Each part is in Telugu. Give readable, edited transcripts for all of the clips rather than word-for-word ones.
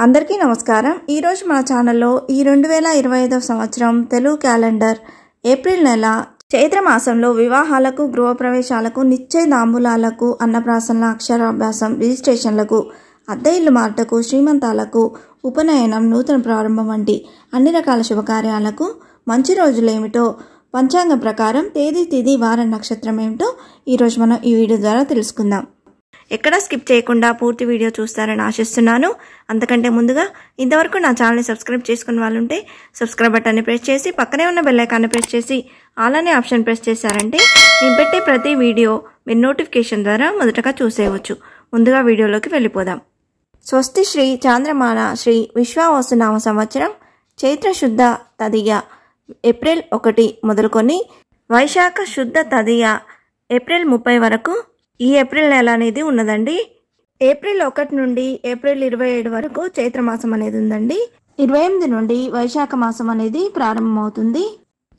అందరికీ నమస్కారం। ఈ రోజు మన ఛానల్లో ఈ 2025వ సంవత్సరం తెలుగు క్యాలెండర్ ఏప్రిల్ నెల చైత్ర మాసంలో వివాహాలకు, గృహప్రవేశాలకు, నిశ్చయదాంబూలాలకు, అన్నప్రాసనల, అక్షరాభ్యాసం, రిజిస్ట్రేషన్లకు, అద్దె ఇల్లు మార్పుకు, శ్రీమంతాలకు, ఉపనయనం, నూతన ప్రారంభం వంటి అన్ని రకాల శుభకార్యాలకు మంచి రోజులు ఏమిటో, పంచాంగం ప్రకారం తేదీ, తిథి, వారం, నక్షత్రం ఏమిటో ఈరోజు మనం ఈ వీడియో ద్వారా తెలుసుకుందాం। ఎక్కడ స్కిప్ చేయకుండా పూర్తి వీడియో చూస్తారని ఆశిస్తున్నాను। అంతకంటే ముందుగా ఇంతవరకు నా ఛానల్ని సబ్స్క్రైబ్ చేసుకున్న వాళ్ళు ఉంటే సబ్స్క్రైబ్ బటన్ని ప్రెస్ చేసి పక్కనే ఉన్న బెల్ ఐకాన్ని ప్రెస్ చేసి ఆల్ అనే ఆప్షన్ ప్రెస్ చేశారంటే నేను పెట్టే ప్రతి వీడియో మీరు నోటిఫికేషన్ ద్వారా మొదటగా చూసేయవచ్చు। ముందుగా వీడియోలోకి వెళ్ళిపోదాం। స్వస్తి శ్రీ చాంద్రమాన శ్రీ విశ్వావసునామ సంవత్సరం చైత్ర శుద్ధ తదియ ఏప్రిల్ 1 మొదలుకొని వైశాఖ శుద్ధ తదియ ఏప్రిల్ 30 వరకు ఈ ఏప్రిల్ నెల అనేది ఉన్నదండి। ఏప్రిల్ 1 నుండి ఏప్రిల్ 27 వరకు చైత్రమాసం అనేది ఉందండి। 28 నుండి వైశాఖ మాసం అనేది ప్రారంభమవుతుంది।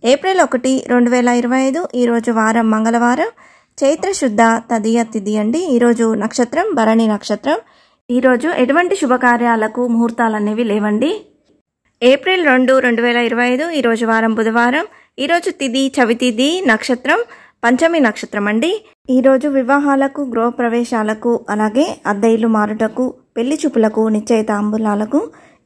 ఏప్రిల్ 1, 2025 ఈరోజు వారం మంగళవారం, చైత్ర శుద్ధ తదియ తిథి అండి। ఈరోజు నక్షత్రం భరణి నక్షత్రం। ఈరోజు ఎటువంటి శుభకార్యాలకు ముహూర్తాలు అనేవి లేవండి। ఏప్రిల్ 2, 2025 ఈరోజు వారం బుధవారం। ఈరోజు తిథి చవితిథి, నక్షత్రం పంచమి నక్షత్రం అండి। ఈరోజు వివాహాలకు, గృహప్రవేశాలకు, అలాగే అద్దె ఇల్లు మారుటకు, పెళ్లి చూపులకు, నిశ్చయితాంబూలాలకు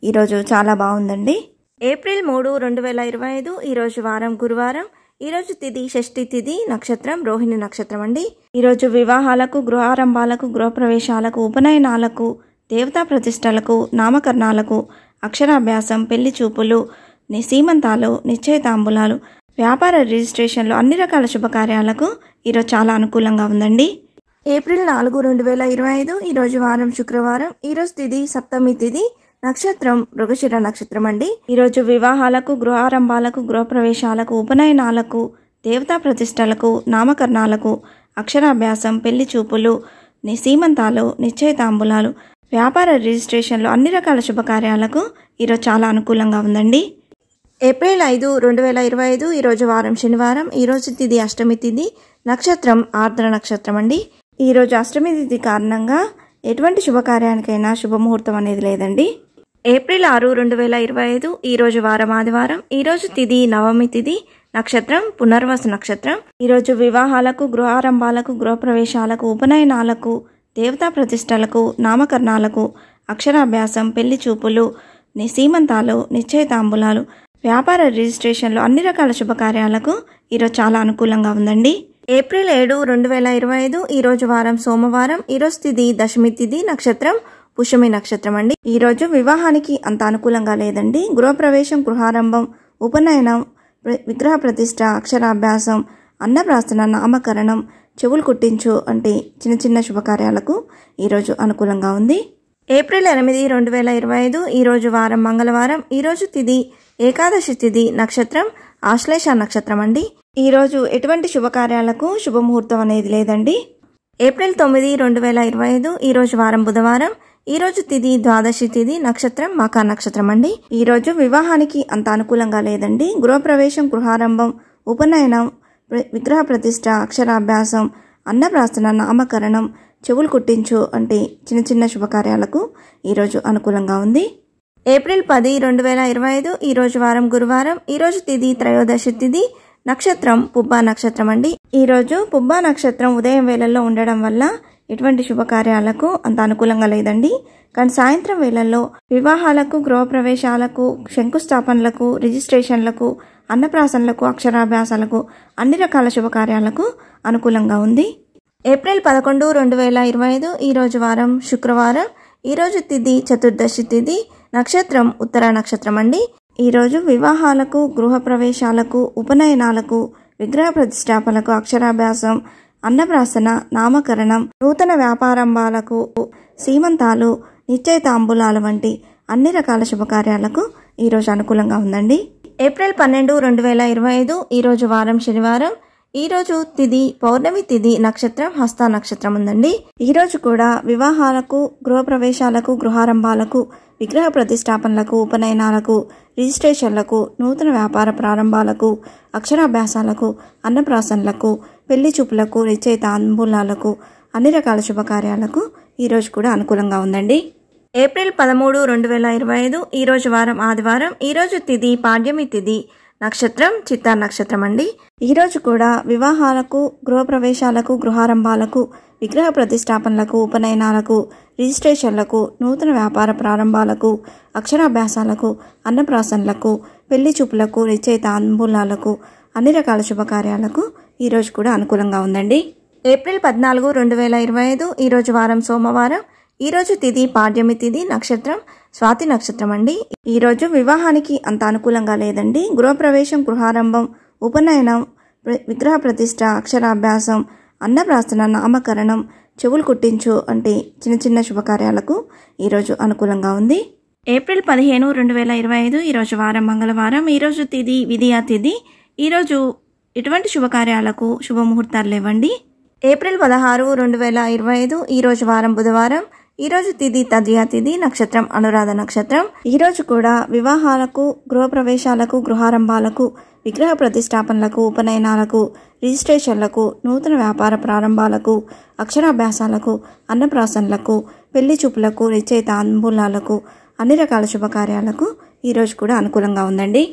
ఈరోజు చాలా బాగుందండి। ఏప్రిల్ 3, 2025 ఈరోజు వారం గురువారం। ఈరోజు తిథి షష్ఠి తిథి, నక్షత్రం రోహిణి నక్షత్రం అండి। ఈరోజు వివాహాలకు, గృహారంభాలకు, గృహప్రవేశాలకు, ఉపనయనాలకు, దేవతా ప్రతిష్టలకు, నామకరణాలకు, అక్షరాభ్యాసం, పెళ్లి చూపులు, సీమంతాలు, నిశ్చయితాంబూలాలు, వ్యాపార రిజిస్ట్రేషన్లు, అన్ని రకాల శుభకార్యాలకు ఈరోజు చాలా అనుకూలంగా ఉందండి। ఏప్రిల్ 4, 2025 ఈరోజు వారం శుక్రవారం। ఈరోజు తిథి సప్తమి తిథి, నక్షత్రం మృగశిర నక్షత్రం అండి। ఈరోజు వివాహాలకు, గృహారంభాలకు, గృహప్రవేశాలకు, ఉపనయనాలకు, దేవతా ప్రతిష్టలకు, నామకరణాలకు, అక్షరాభ్యాసం, పెళ్లి చూపులు, సీమంతాలు, నిశ్చయితాంబూలాలు, వ్యాపార రిజిస్ట్రేషన్లు, అన్ని రకాల శుభకార్యాలకు ఈరోజు చాలా అనుకూలంగా ఉందండి। ఏప్రిల్ 5, 2025 ఈరోజు వారం శనివారం। ఈరోజు తిథి అష్టమి తిథి, నక్షత్రం ఆర్ద్ర నక్షత్రం అండి। ఈరోజు అష్టమి తిథి కారణంగా ఎటువంటి శుభకార్యానికైనా శుభముహూర్తం అనేది లేదండి। ఏప్రిల్ 6, 2025 ఈరోజు వారం ఆదివారం। ఈరోజు తిథి నవమి తిథి, నక్షత్రం పునర్వసు నక్షత్రం। ఈరోజు వివాహాలకు, గృహారంభాలకు, గృహప్రవేశాలకు, ఉపనయనాలకు, దేవతా ప్రతిష్టలకు, నామకరణాలకు, అక్షరాభ్యాసం, పెళ్లి చూపులు, సీమంతాలు, నిశ్చయితాంబూలాలు, వ్యాపార రిజిస్ట్రేషన్లు, అన్ని రకాల శుభకార్యాలకు ఈరోజు చాలా అనుకూలంగా ఉందండి। ఏప్రిల్ 7, 2025 ఈరోజు వారం సోమవారం। ఈరోజు తిథి దశమి తిథి, నక్షత్రం పుష్యమి నక్షత్రం అండి। ఈరోజు వివాహానికి అంత అనుకూలంగా లేదండి। గృహప్రవేశం, గృహారంభం, ఉపనయనం, విగ్రహ ప్రతిష్ట, అక్షరాభ్యాసం, అన్నప్రాసన, నామకరణం, చెవులు కుట్టించు అంటే చిన్న చిన్న శుభకార్యాలకు ఈరోజు అనుకూలంగా ఉంది। ఏప్రిల్ 8, 2025 ఈరోజు వారం మంగళవారం। ఈరోజు తిథి ఏకాదశి తిథి, నక్షత్రం ఆశ్లేష నక్షత్రం అండి। ఈరోజు ఎటువంటి శుభకార్యాలకు శుభముహూర్తం అనేది లేదండి। ఏప్రిల్ 9, 2025 ఈరోజు వారం బుధవారం। ఈరోజు తిథి ద్వాదశి తిథి, నక్షత్రం మఖా నక్షత్రం అండి। ఈరోజు వివాహానికి అంత అనుకూలంగా లేదండి। గృహప్రవేశం, గృహారంభం, ఉపనయనం, విగ్రహ ప్రతిష్ట, అక్షరాభ్యాసం, అన్నప్రాసన, నామకరణం, చెవులు కుట్టించు అంటే చిన్న చిన్న శుభకార్యాలకు ఈరోజు అనుకూలంగా ఉంది। ఏప్రిల్ 10, 2025 ఈరోజు వారం గురువారం। ఈరోజు తిథి త్రయోదశి తిథి, నక్షత్రం పుబ్బా నక్షత్రం అండి। ఈరోజు పుబ్బా నక్షత్రం ఉదయం వేళల్లో ఉండడం వల్ల ఎటువంటి శుభకార్యాలకు అంత అనుకూలంగా లేదండి। కానీ సాయంత్రం వేళల్లో వివాహాలకు, గృహప్రవేశాలకు, శంకుస్థాపనలకు, రిజిస్ట్రేషన్లకు, అన్నప్రాసనలకు, అక్షరాభ్యాసాలకు, అన్ని రకాల శుభకార్యాలకు అనుకూలంగా ఉంది। ఏప్రిల్ 11, 2025 ఈరోజు వారం శుక్రవారం। ఈరోజు తిథి చతుర్దశి తిథి, నక్షత్రం ఉత్తర నక్షత్రం అండి। ఈరోజు వివాహాలకు, గృహప్రవేశాలకు, ఉపనయనాలకు, విగ్రహ ప్రతిష్టాపనలకు, అక్షరాభ్యాసం, అన్నప్రాసన, నామకరణం, నూతన వ్యాపారంభాలకు, సీమంతాలు, నిశ్చయితాంబూలాలు వంటి అన్ని రకాల శుభకార్యాలకు ఈరోజు అనుకూలంగా ఉందండి। ఏప్రిల్ 12, 2025 ఈరోజు వారం శనివారం। ఈరోజు తిథి పౌర్ణమి తిథి, నక్షత్రం హస్త నక్షత్రం ఉందండి। ఈరోజు కూడా వివాహాలకు, గృహప్రవేశాలకు, గృహారంభాలకు, విగ్రహ ప్రతిష్టాపనలకు, ఉపనయనాలకు, రిజిస్ట్రేషన్లకు, నూతన వ్యాపార ప్రారంభాలకు, అక్షరాభ్యాసాలకు, అన్నప్రాసనలకు, పెళ్లి చూపులకు, నిశ్చయితాంబూలాలకు, అన్ని రకాల శుభకార్యాలకు ఈరోజు కూడా అనుకూలంగా ఉందండి। ఏప్రిల్ 13, 2025 ఈరోజు వారం ఆదివారం. ఈరోజు తిథి పాడ్యమి తిథి, నక్షత్రం చిత్తా నక్షత్రం అండి. ఈరోజు కూడా వివాహాలకు, గృహప్రవేశాలకు, గృహారంభాలకు, విగ్రహ ప్రతిష్టాపనలకు, ఉపనయనాలకు, రిజిస్ట్రేషన్లకు, నూతన వ్యాపార ప్రారంభాలకు, అక్షరాభ్యాసాలకు, అన్నప్రాసనలకు, పెళ్లి చూపులకు, నిశ్చయితాంబూలాలకు, అన్ని రకాల శుభకార్యాలకు ఈరోజు కూడా అనుకూలంగా ఉందండి. ఏప్రిల్ 14, 2025 ఈరోజు వారం సోమవారం. ఈరోజు తిథి పాడ్యమి తిథి, నక్షత్రం స్వాతి నక్షత్రం అండి. ఈరోజు వివాహానికి అంత అనుకూలంగా లేదండి. గృహప్రవేశం, గృహారంభం, ఉపనయనం, విగ్రహ ప్రతిష్ట, అక్షరాభ్యాసం, అన్నప్రాసన, నామకరణం, చెవులు కుట్టించు అంటే చిన్న చిన్న శుభకార్యాలకు ఈరోజు అనుకూలంగా ఉంది. ఏప్రిల్ 15, 2025 ఈరోజు వారం మంగళవారం. ఈరోజు తిథి విధియా తిథి. ఈరోజు ఎటువంటి శుభకార్యాలకు శుభముహూర్తాలు లేవండి. ఏప్రిల్ 16, 2025 ఈరోజు వారం బుధవారం. ఈరోజు తిథి తదియా తిథి, నక్షత్రం అనురాధ నక్షత్రం. ఈరోజు కూడా వివాహాలకు, గృహప్రవేశాలకు, గృహారంభాలకు, విగ్రహ ప్రతిష్టాపనలకు, ఉపనయనాలకు, రిజిస్ట్రేషన్లకు, నూతన వ్యాపార ప్రారంభాలకు, అక్షరాభ్యాసాలకు, అన్నప్రాసనలకు, పెళ్లి చూపులకు, నిశ్చయితాంబూలాలకు, అన్ని రకాల శుభకార్యాలకు ఈరోజు కూడా అనుకూలంగా ఉందండి.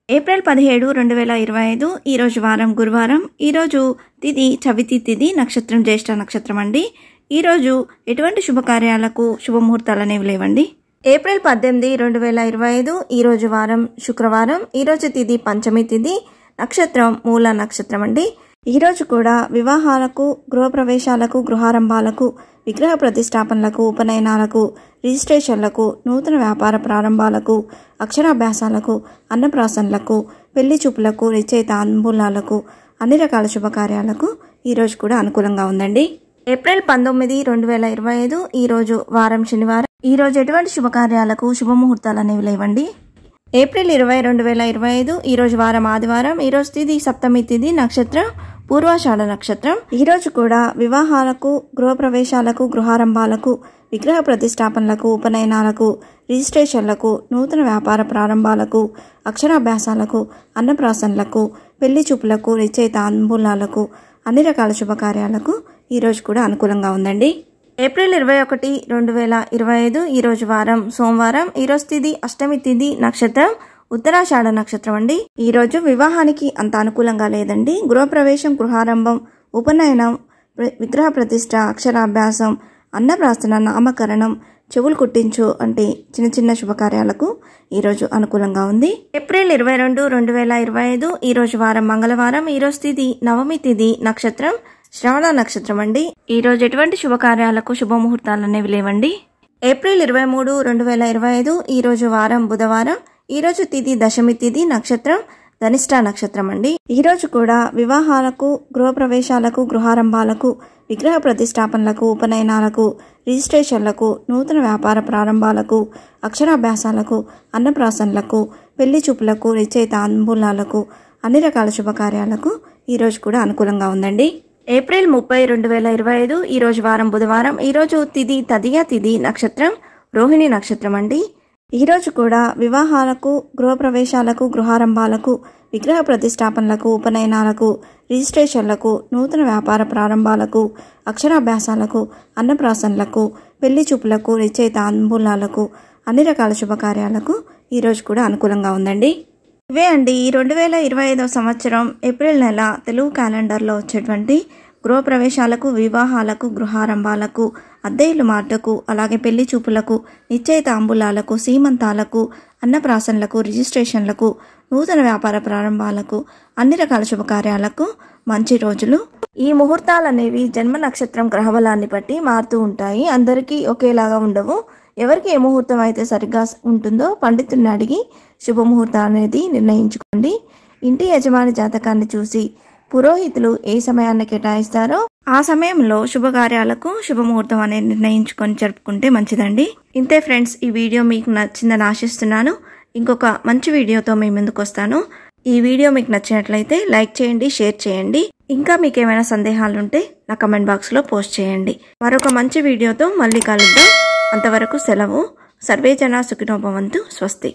ఏప్రిల్ 17, 2025 ఈరోజు వారం గురువారం. ఈరోజు తిథి చవితి తిథి, నక్షత్రం జ్యేష్ఠ నక్షత్రం అండి. ఈరోజు ఎటువంటి శుభకార్యాలకు శుభముహూర్తాలు అనేవి లేవండి. ఏప్రిల్ 18, 2025 ఈరోజు వారం శుక్రవారం. ఈరోజు తిథి పంచమి తిథి, నక్షత్రం మూల నక్షత్రం అండి. ఈరోజు కూడా వివాహాలకు, గృహప్రవేశాలకు, గృహారంభాలకు, విగ్రహ ప్రతిష్టాపనలకు, ఉపనయనాలకు, రిజిస్ట్రేషన్లకు, నూతన వ్యాపార ప్రారంభాలకు, అక్షరాభ్యాసాలకు, అన్నప్రాసనలకు, పెళ్లి చూపులకు, నిశ్చయితాంబూలాలకు, అన్ని రకాల శుభకార్యాలకు ఈరోజు కూడా అనుకూలంగా ఉందండి. ఏప్రిల్ 19, 2025 ఈరోజు వారం శనివారం. ఈరోజు ఎటువంటి శుభకార్యాలకు శుభముహూర్తాలు అనేవి లేవండి. ఏప్రిల్ 20, 2025 ఈరోజు వారం ఆదివారం. ఈరోజు తిథి సప్తమి తిథి, నక్షత్రం పూర్వాషాఢ నక్షత్రం. ఈరోజు కూడా వివాహాలకు, గృహప్రవేశాలకు, గృహారంభాలకు, విగ్రహ ప్రతిష్టాపనలకు, ఉపనయనాలకు, రిజిస్ట్రేషన్లకు, నూతన వ్యాపార ప్రారంభాలకు, అక్షరాభ్యాసాలకు, అన్నప్రాసనలకు, పెళ్లి చూపులకు, నిశ్చయితాంబూలాలకు, అన్ని రకాల శుభకార్యాలకు ఈరోజు కూడా అనుకూలంగా ఉందండి. ఏప్రిల్ 21, 2025 ఈరోజు వారం సోమవారం. ఈరోజు తిథి అష్టమి తిథి, నక్షత్రం ఉత్తరాషాఢ నక్షత్రం అండి. ఈరోజు వివాహానికి అంత అనుకూలంగా లేదండి. గృహప్రవేశం, గృహారంభం, ఉపనయనం, విగ్రహ ప్రతిష్ట, అక్షరాభ్యాసం, అన్నప్రాసన, నామకరణం, చెవులు కుట్టించు అంటే చిన్న చిన్న శుభకార్యాలకు ఈరోజు అనుకూలంగా ఉంది. ఏప్రిల్ 22, 2025 ఈరోజు వారం మంగళవారం. ఈరోజు తిథి నవమి తిథి, నక్షత్రం శ్రవణ నక్షత్రం అండి. ఈరోజు ఎటువంటి శుభకార్యాలకు శుభముహూర్తాలు అనేవి లేవండి. ఏప్రిల్ 23, 2025 ఈరోజు వారం బుధవారం. ఈరోజు తిథి దశమి తిథి, నక్షత్రం ధనిష్ట నక్షత్రం అండి. ఈరోజు కూడా వివాహాలకు, గృహప్రవేశాలకు, గృహారంభాలకు, విగ్రహ ప్రతిష్టాపనలకు, ఉపనయనాలకు, రిజిస్ట్రేషన్లకు, నూతన వ్యాపార ప్రారంభాలకు, అక్షరాభ్యాసాలకు, అన్నప్రాసనలకు, పెళ్లి చూపులకు, నిశ్చయితాంబూలాలకు, అన్ని రకాల శుభకార్యాలకు ఈరోజు కూడా అనుకూలంగా ఉందండి. ఏప్రిల్ 30, 2025 ఈరోజు వారం బుధవారం. ఈరోజు తిథి తదియా తిథి, నక్షత్రం రోహిణి నక్షత్రం అండి. ఈరోజు కూడా వివాహాలకు, గృహప్రవేశాలకు, గృహారంభాలకు, విగ్రహ ప్రతిష్టాపనలకు, ఉపనయనాలకు, రిజిస్ట్రేషన్లకు, నూతన వ్యాపార ప్రారంభాలకు, అక్షరాభ్యాసాలకు, అన్నప్రాసనలకు, పెళ్లి చూపులకు, నిశ్చయితాంబూలాలకు, అన్ని రకాల శుభకార్యాలకు ఈరోజు కూడా అనుకూలంగా ఉందండి. ఇవే అండి ఈ 2025 సంవత్సరం ఏప్రిల్ నెల తెలుగు క్యాలెండర్లో వచ్చేటువంటి గృహప్రవేశాలకు, వివాహాలకు, గృహారంభాలకు, అద్దెలు మార్టకు, అలాగే పెళ్లి చూపులకు, నిశ్చయితాంబూలాలకు, సీమంతాలకు, అన్నప్రాసనలకు, రిజిస్ట్రేషన్లకు, నూతన వ్యాపార ప్రారంభాలకు, అన్ని రకాల శుభకార్యాలకు మంచి రోజులు. ఈ ముహూర్తాలు అనేవి జన్మ నక్షత్రం గ్రహబలాన్ని బట్టి మారుతూ ఉంటాయి. అందరికీ ఒకేలాగా ఉండవు. ఎవరికి ఏ ముహూర్తం అయితే సరిగ్గా ఉంటుందో పండితుడిని అడిగి శుభముహూర్తం అనేది నిర్ణయించుకోండి. ఇంటి యజమాని జాతకాన్ని చూసి పురోహితులు ఏ సమయాన్ని కేటాయిస్తారో ఆ సమయంలో శుభకార్యాలకు శుభముహూర్తం అనేది నిర్ణయించుకొని జరుపుకుంటే మంచిదండి. ఇంతే ఫ్రెండ్స్, ఈ వీడియో మీకు నచ్చిందని ఆశిస్తున్నాను. ఇంకొక మంచి వీడియోతో మీ ముందుకు వస్తాను. ఈ వీడియో మీకు నచ్చినట్లయితే లైక్ చేయండి, షేర్ చేయండి. ఇంకా మీకు ఏమైనా సందేహాలు ఉంటే నా కమెంట్ బాక్స్లో పోస్ట్ చేయండి. మరొక మంచి వీడియోతో మళ్ళీ కలుద్దాం. అంతవరకు సెలవు. సర్వే జనా సుఖినో భవంతు. స్వస్తి.